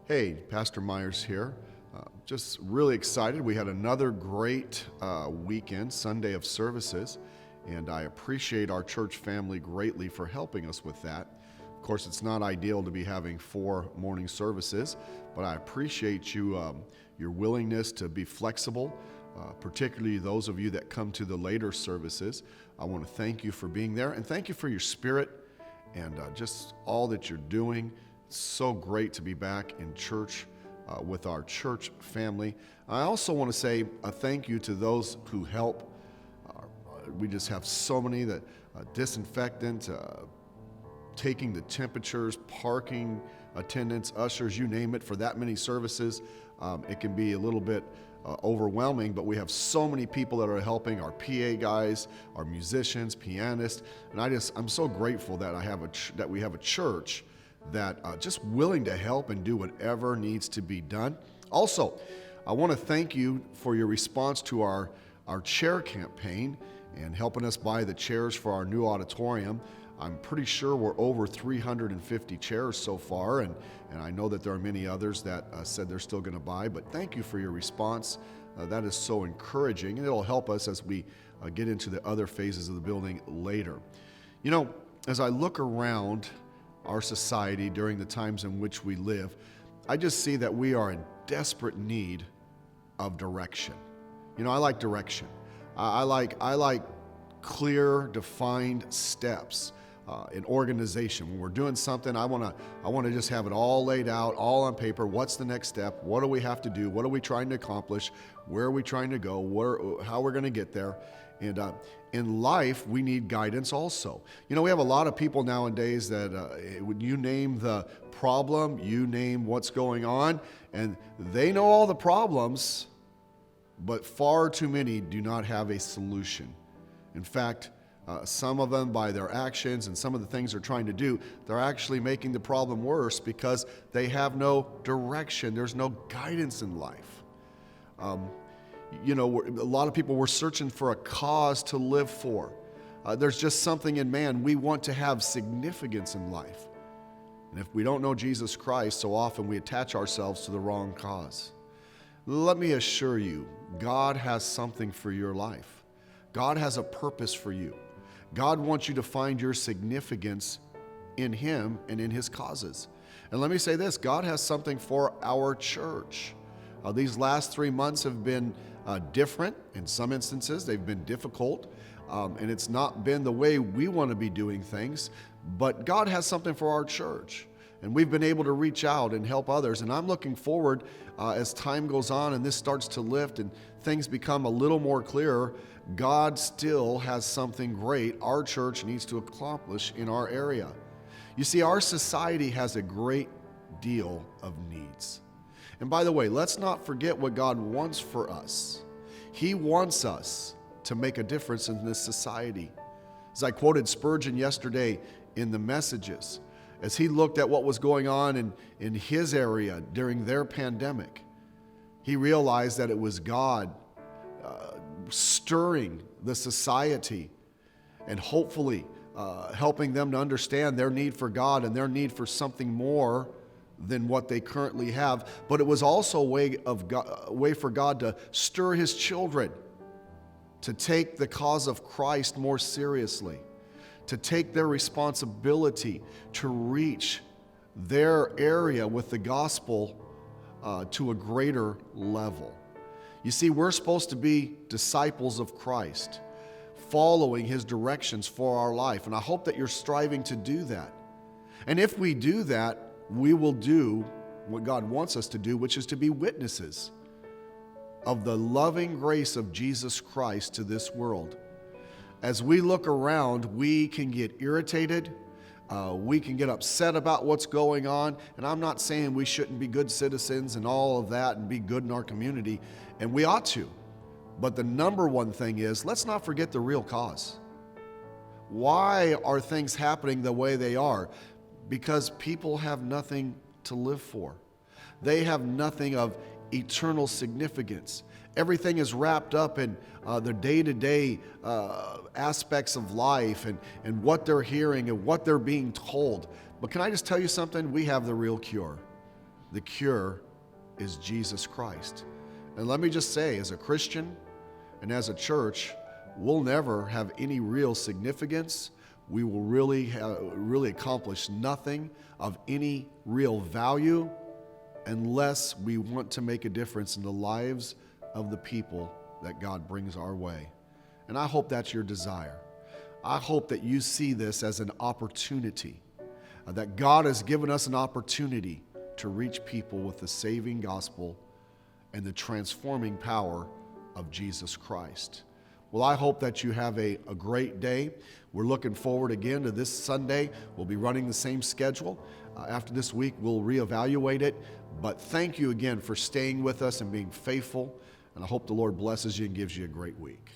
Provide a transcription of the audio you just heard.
Hey, Pastor Meyers here. Just really excited. We had another great weekend, Sunday of services, and I appreciate our church family greatly for helping us with that. Of course, it's not ideal to be having 4 morning services, but I appreciate your willingness to be flexible, particularly those of you that come to the later services. I want to thank you for being there, and thank you for your spirit and just all that you're doing. It's so great to be back in church with our church family. I also want to say a thank you to those who help. We just have so many that disinfectant, taking the temperatures, parking attendants, ushers, you name it, for that many services. It can be a little bit overwhelming, but we have so many people that are helping, our PA guys, our musicians, pianists, and I'm so grateful that that we have a church that just willing to help and do whatever needs to be done. Also, I want to thank you for your response to our chair campaign and helping us buy the chairs for our new auditorium. I'm pretty sure we're over 350 chairs so far, and I know that there are many others that said they're still going to buy, but thank you for your response. That is so encouraging, and it'll help us as we get into the other phases of the building later. You know, as I look around our society during the times in which we live, I just see that we are in desperate need of direction. You know, I like direction. I like clear, defined steps in organization. When we're doing something, I want to just have it all laid out, all on paper. What's the next step? What do we have to do? What are we trying to accomplish? Where are we trying to go? How we're going to get there? And in life, we need guidance also. You know, we have a lot of people nowadays that when you name the problem, you name what's going on, and they know all the problems, but far too many do not have a solution. In fact, some of them, by their actions and some of the things they're trying to do, they're actually making the problem worse because they have no direction. There's no guidance in life. You know, a lot of people were searching for a cause to live for. There's just something in man. We want to have significance in life. And if we don't know Jesus Christ, so often we attach ourselves to the wrong cause. Let me assure you, God has something for your life. God has a purpose for you. God wants you to find your significance in Him and in His causes. And let me say this, God has something for our church. These last 3 months have been different. In some instances, they've been difficult, and it's not been the way we want to be doing things, but God has something for our church. And we've been able to reach out and help others. And I'm looking forward as time goes on and this starts to lift and things become a little more clearer, God still has something great our church needs to accomplish in our area. You see, our society has a great deal of needs. And by the way, let's not forget what God wants for us. He wants us to make a difference in this society. As I quoted Spurgeon yesterday in the messages, as he looked at what was going on in his area during their pandemic, he realized that it was God stirring the society and hopefully helping them to understand their need for God and their need for something more than what they currently have. But it was also a way for God to stir His children to take the cause of Christ more seriously, to take their responsibility to reach their area with the gospel to a greater level. You see, we're supposed to be disciples of Christ, following His directions for our life. And I hope that you're striving to do that. And if we do that, we will do what God wants us to do, which is to be witnesses of the loving grace of Jesus Christ to this world. As we look around, we can get irritated, we can get upset about what's going on, and I'm not saying we shouldn't be good citizens and all of that and be good in our community, and we ought to. But the number one thing is, let's not forget the real cause. Why are things happening the way they are? Because people have nothing to live for. They have nothing of eternal significance. Everything is wrapped up in the day-to-day aspects of life and what they're hearing and what they're being told. But can I just tell you something? We have the real cure. the cure is Jesus Christ. And let me just say, as a Christian and as a church, we'll never have any real significance. We will really accomplish nothing of any real value unless we want to make a difference in the lives of the people that God brings our way. And I hope that's your desire. I hope that you see this as an opportunity, that God has given us an opportunity to reach people with the saving gospel and the transforming power of Jesus Christ. Well, I hope that you have a great day. We're looking forward again to this Sunday. We'll be running the same schedule. After this week, we'll reevaluate it. But thank you again for staying with us and being faithful. And I hope the Lord blesses you and gives you a great week.